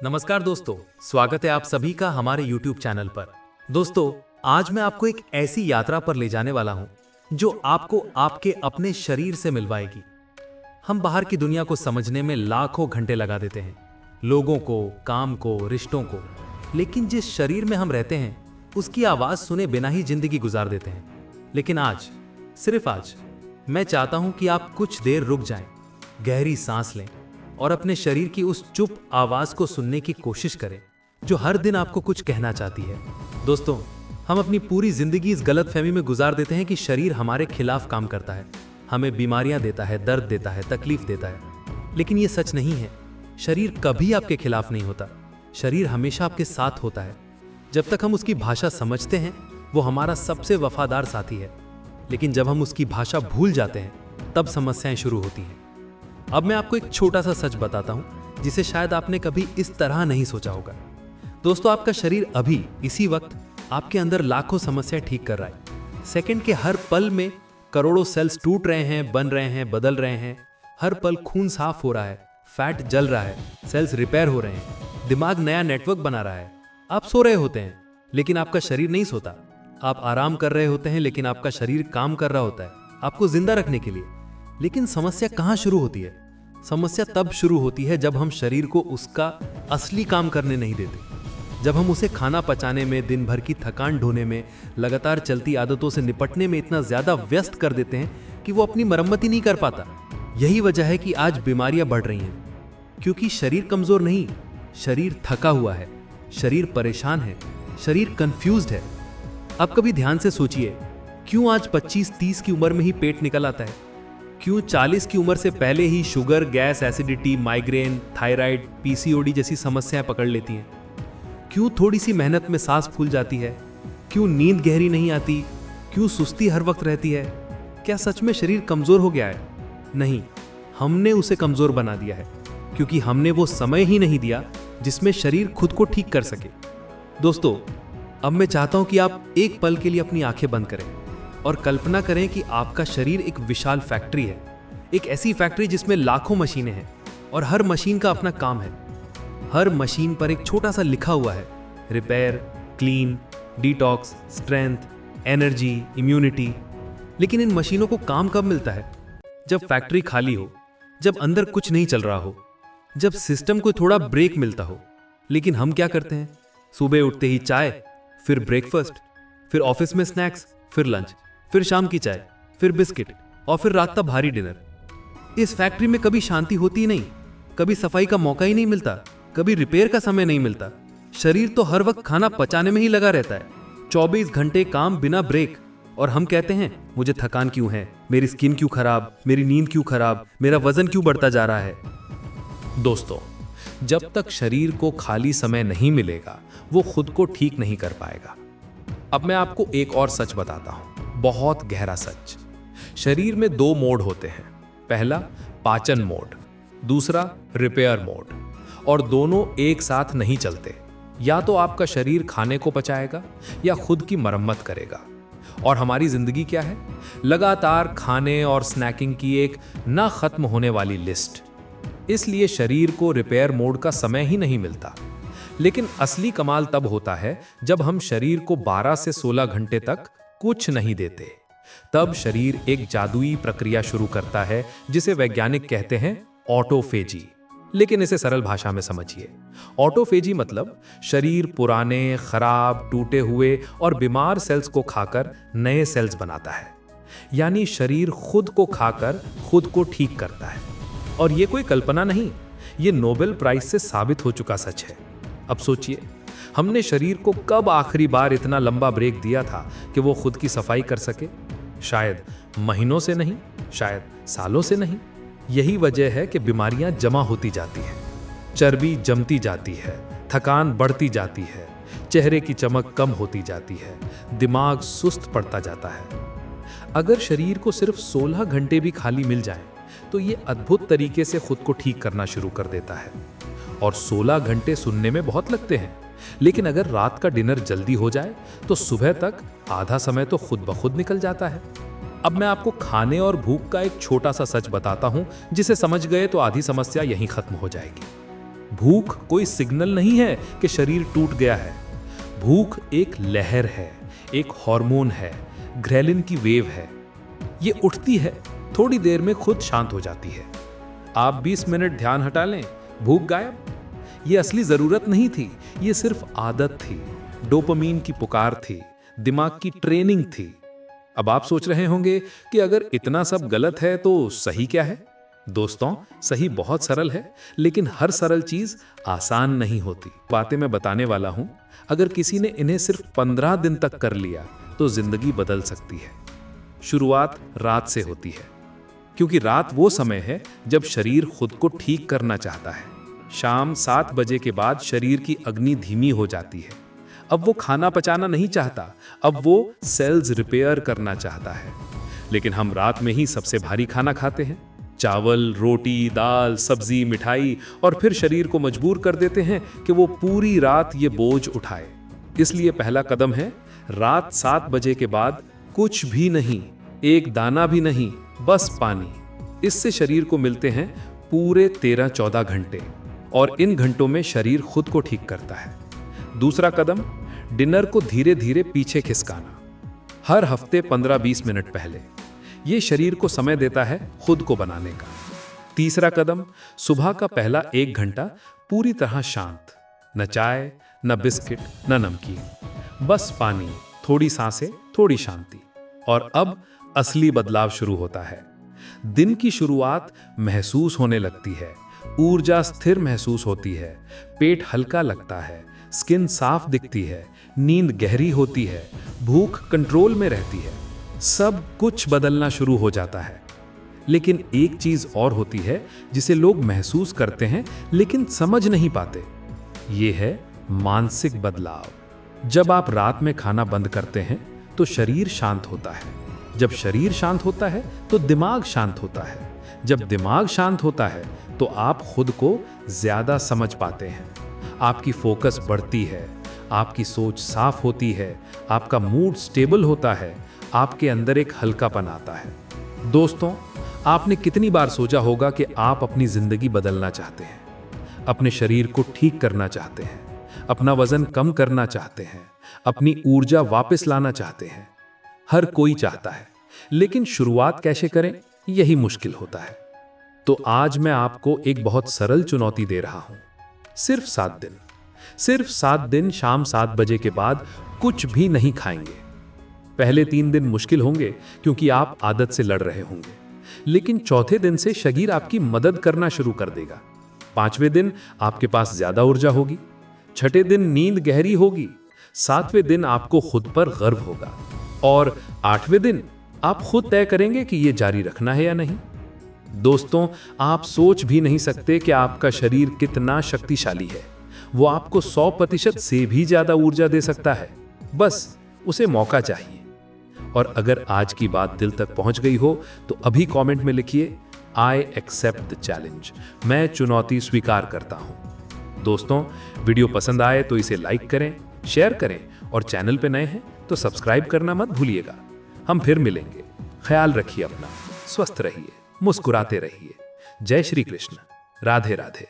नमस्कार दोस्तों, स्वागत है आप सभी का हमारे YouTube चैनल पर। दोस्तों, आज मैं आपको एक ऐसी यात्रा पर ले जाने वाला हूं जो आपको आपके अपने शरीर से मिलवाएगी। हम बाहर की दुनिया को समझने में लाखों घंटे लगा देते हैं, लोगों को, काम को, रिश्तों को, लेकिन जिस शरीर में हम रहते हैं उसकी आवाज सुने बिना ही जिंदगी गुजार देते हैं। लेकिन आज, सिर्फ आज, मैं चाहता हूं कि आप कुछ देर रुक जाएं, गहरी सांस लें और अपने शरीर की उस चुप आवाज को सुनने की कोशिश करें जो हर दिन आपको कुछ कहना चाहती है। दोस्तों, हम अपनी पूरी जिंदगी इस गलतफहमी में गुजार देते हैं कि शरीर हमारे खिलाफ काम करता है, हमें बीमारियां देता है, दर्द देता है, तकलीफ देता है। लेकिन यह सच नहीं है। शरीर कभी आपके खिलाफ नहीं होता। शरीर हमेशा आपके साथ होता है। जब तक हम उसकी भाषा समझते हैं, वो हमारा सबसे वफादार साथी है। लेकिन जब हम उसकी भाषा भूल जाते हैं, तब समस्याएं शुरू होती हैं। अब मैं आपको एक छोटा सा सच बताता हूं जिसे शायद आपने कभी इस तरह नहीं सोचा होगा। दोस्तों, आपका शरीर अभी इसी वक्त आपके अंदर लाखों समस्याएं ठीक कर रहा है। सेकंड के हर पल में करोड़ों सेल्स टूट रहे हैं, बन रहे हैं, बदल रहे हैं। हर पल खून साफ हो रहा है, फैट जल रहा है, सेल्स रिपेयर हो रहे हैं, दिमाग नया नेटवर्क बना रहा है। आप सो रहे होते हैं लेकिन आपका शरीर नहीं सोता। आप आराम कर रहे होते हैं लेकिन आपका शरीर काम कर रहा होता है आपको जिंदा रखने के लिए। लेकिन समस्या कहां शुरू होती है? समस्या तब शुरू होती है जब हम शरीर को उसका असली काम करने नहीं देते। जब हम उसे खाना पचाने में, दिन भर की थकान ढोने में, लगातार चलती आदतों से निपटने में इतना ज्यादा व्यस्त कर देते हैं कि वो अपनी मरम्मत ही नहीं कर पाता। यही वजह है कि आज बीमारियां बढ़ रही हैं, क्योंकि शरीर कमजोर नहीं, शरीर थका हुआ है, शरीर परेशान है, शरीर कंफ्यूज्ड है। आप कभी ध्यान से सोचिए, क्यों आज 25-30 की उम्र में ही पेट निकल आता है? क्यों 40 की उम्र से पहले ही sugar, gas, acidity, migraine, thyroid, PCOD जैसी समस्याएं पकड़ लेती हैं? क्यों थोड़ी सी मेहनत में सांस फूल जाती है? क्यों नींद गहरी नहीं आती? क्यों सुस्ती हर वक्त रहती है? क्या सच में शरीर कमजोर हो गया है? नहीं, हमने उसे कमजोर बना दिया है, क्योंकि हमने वो समय ही नहीं दिया जिसमें शरीर खुद को ठीक कर सके। दोस्तों, अब मैं चाहता हूं कि आप एक पल के लिए अपनी आंखें बंद करें और कल्पना करें कि आपका शरीर एक विशाल फैक्ट्री है। एक ऐसी फैक्ट्री जिसमें लाखों मशीनें हैं और हर मशीन का अपना काम है। हर मशीन पर एक छोटा सा लिखा हुआ है, repair, clean, detox, strength, energy, immunity. लेकिन इन मशीनों को काम कब मिलता है? जब फैक्ट्री खाली हो, जब अंदर कुछ नहीं चल रहा हो, जब सिस्टम को थोड़ा ब्रेक मिलता हो। लेकिन हम क्या करते हैं? सुबह उठते ही चाय, फिर ब्रेकफास्ट, फिर ऑफिस में स्नैक्स, फिर लंच, फिर शाम की चाय, फिर बिस्किट और फिर रात का भारी डिनर। इस फैक्ट्री में कभी शांति होती नहीं, कभी सफाई का मौका ही नहीं मिलता, कभी रिपेयर का समय नहीं मिलता। शरीर तो हर वक्त खाना पचाने में ही लगा रहता है। 24 घंटे काम बिना ब्रेक। और हम कहते हैं, मुझे थकान क्यों है, मेरी स्किन क्यों खराब, मेरी नींद क्यों खराब, मेरा वजन क्यों बढ़ता जा रहा है? दोस्तों, जब तक शरीर को खाली समय नहीं मिलेगा, वो खुद को ठीक नहीं कर पाएगा। अब मैं आपको एक और सच बताता हूं, बहुत गहरा सच। शरीर में 2 मोड होते हैं। पहला पाचन मोड, दूसरा रिपेयर मोड। और दोनों एक साथ नहीं चलते। या तो आपका शरीर खाने को पचाएगा या खुद की मरम्मत करेगा। और हमारी जिंदगी क्या है? लगातार खाने और स्नैकिंग की एक ना खत्म होने वाली लिस्ट। इसलिए शरीर को रिपेयर मोड का समय ही नहीं मिलता। लेकिन असली कमाल तब होता है जब हम शरीर को 12 से 16 घंटे तक कुछ नहीं देते। तब शरीर एक जादुई प्रक्रिया शुरू करता है जिसे वैज्ञानिक कहते हैं ऑटोफेजी। लेकिन इसे सरल भाषा में समझिए। ऑटोफेजी मतलब शरीर पुराने, खराब, टूटे हुए और बीमार सेल्स को खाकर नए सेल्स बनाता है। यानी शरीर खुद को खाकर खुद को ठीक करता है। और ये कोई कल्पना नहीं, ये नोबेल प्राइज से साबित हो चुका सच है। अब सोचिए, हमने शरीर को कब आखिरी बार इतना लंबा ब्रेक दिया था कि वो खुद की सफाई कर सके? शायद महीनों से नहीं, शायद सालों से नहीं। यही वजह है कि बीमारियां जमा होती जाती हैं, चर्बी जमती जाती है, थकान बढ़ती जाती है, चेहरे की चमक कम होती जाती है, दिमाग सुस्त पड़ता जाता है। अगर शरीर को सिर्फ 16 घंटे भी खाली मिल जाए तो ये अद्भुत तरीके से खुद को ठीक करना शुरू कर देता है। और 16 घंटे सुनने में बहुत लगते हैं, लेकिन अगर रात का डिनर जल्दी हो जाए तो सुबह तक आधा समय तो खुद ब खुद निकल जाता है। अब मैं आपको खाने और भूख का एक छोटा सा सच बताता हूं, जिसे समझ गए तो आधी समस्या यहीं खत्म हो जाएगी। भूख कोई सिग्नल नहीं है कि शरीर टूट गया है। भूख एक लहर है, एक हार्मोन है, ग्रेलिन की वेव है। ये उठती है, थोड़ी देर में खुद शांत हो जाती है। आप 20 मिनट ध्यान हटा लें, भूख गायब। ये असली जरूरत नहीं थी, ये सिर्फ आदत थी, डोपामीन की पुकार थी, दिमाग की ट्रेनिंग थी। अब आप सोच रहे होंगे कि अगर इतना सब गलत है तो सही क्या है? दोस्तों, सही बहुत सरल है, लेकिन हर सरल चीज आसान नहीं होती। बातें मैं बताने वाला हूं, अगर किसी ने इन्हें सिर्फ 15 दिन तक कर लिया तो जिंदगी बदल सकती है। शुरुआत रात से होती है, क्योंकि रात वो समय है जब शरीर खुद को ठीक करना चाहता है। शाम 7 बजे के बाद शरीर की अग्नि धीमी हो जाती है। अब वो खाना पचाना नहीं चाहता, अब वो सेल्स रिपेयर करना चाहता है। लेकिन हम रात में ही सबसे भारी खाना खाते हैं, चावल, रोटी, दाल, सब्जी, मिठाई, और फिर शरीर को मजबूर कर देते हैं कि वो पूरी रात ये बोझ उठाए। इसलिए पहला कदम है, रात 7 बजे के बाद कुछ भी नहीं, एक दाना भी नहीं, बस पानी। इससे शरीर को मिलते हैं पूरे 13-14 घंटे, और इन घंटों में शरीर खुद को ठीक करता है। दूसरा कदम, डिनर को धीरे धीरे पीछे खिसकाना, हर हफ्ते 15-20 मिनट पहले। ये शरीर को समय देता है खुद को बनाने का। तीसरा कदम, सुबह का पहला 1 घंटा पूरी तरह शांत, न चाय, न बिस्किट, न नमकीन, बस पानी, थोड़ी सांसें, थोड़ी शांति। और अब असली बदलाव शुरू होता है। दिन की शुरुआत महसूस होने लगती है, ऊर्जा स्थिर महसूस होती है, पेट हल्का लगता है, स्किन साफ दिखती है, नींद गहरी होती है, भूख कंट्रोल में रहती है। सब कुछ बदलना शुरू हो जाता है। लेकिन एक चीज और होती है जिसे लोग महसूस करते हैं लेकिन समझ नहीं पाते। ये है मानसिक बदलाव। जब आप रात में खाना बंद करते हैं तो शरीर शांत होता है। जब शरीर शांत होता है तो दिमाग शांत होता है। जब दिमाग शांत होता है तो आप खुद को ज्यादा समझ पाते हैं। आपकी फोकस बढ़ती है, आपकी सोच साफ होती है, आपका मूड स्टेबल होता है, आपके अंदर एक हल्कापन आता है। दोस्तों, आपने कितनी बार सोचा होगा कि आप अपनी जिंदगी बदलना चाहते हैं, अपने शरीर को ठीक करना चाहते हैं, अपना वजन कम करना चाहते हैं, अपनी ऊर्जा वापस लाना चाहते हैं। हर कोई चाहता है, लेकिन शुरुआत कैसे करें, यही मुश्किल होता है। तो आज मैं आपको एक बहुत सरल चुनौती दे रहा हूं। सिर्फ 7 दिन, सिर्फ 7 दिन शाम 7 बजे के बाद कुछ भी नहीं खाएंगे। पहले 3 दिन मुश्किल होंगे क्योंकि आप आदत से लड़ रहे होंगे, लेकिन चौथे दिन से शरीर आपकी मदद करना शुरू कर देगा। 5वें दिन आपके पास ज्यादा ऊर्जा होगी, 6ठे दिन नींद गहरी होगी, 7वें दिन आपको खुद पर गर्व होगा, और 8वें दिन आप खुद तय करेंगे कि यह जारी रखना है या नहीं। दोस्तों, आप सोच भी नहीं सकते कि आपका शरीर कितना शक्तिशाली है। वो आपको 100% से भी ज्यादा ऊर्जा दे सकता है, बस उसे मौका चाहिए। और अगर आज की बात दिल तक पहुंच गई हो तो अभी कमेंट में लिखिए, आई एक्सेप्ट द चैलेंज, मैं चुनौती स्वीकार करता हूं। दोस्तों, वीडियो पसंद आए तो इसे लाइक करें, शेयर करें, और चैनल पे नए हैं तो सब्सक्राइब करना मत भूलिएगा। हम फिर मिलेंगे। ख्याल रखिए अपना, स्वस्थ रहिए, मुस्कुराते रहिए। जय श्री कृष्ण, राधे राधे।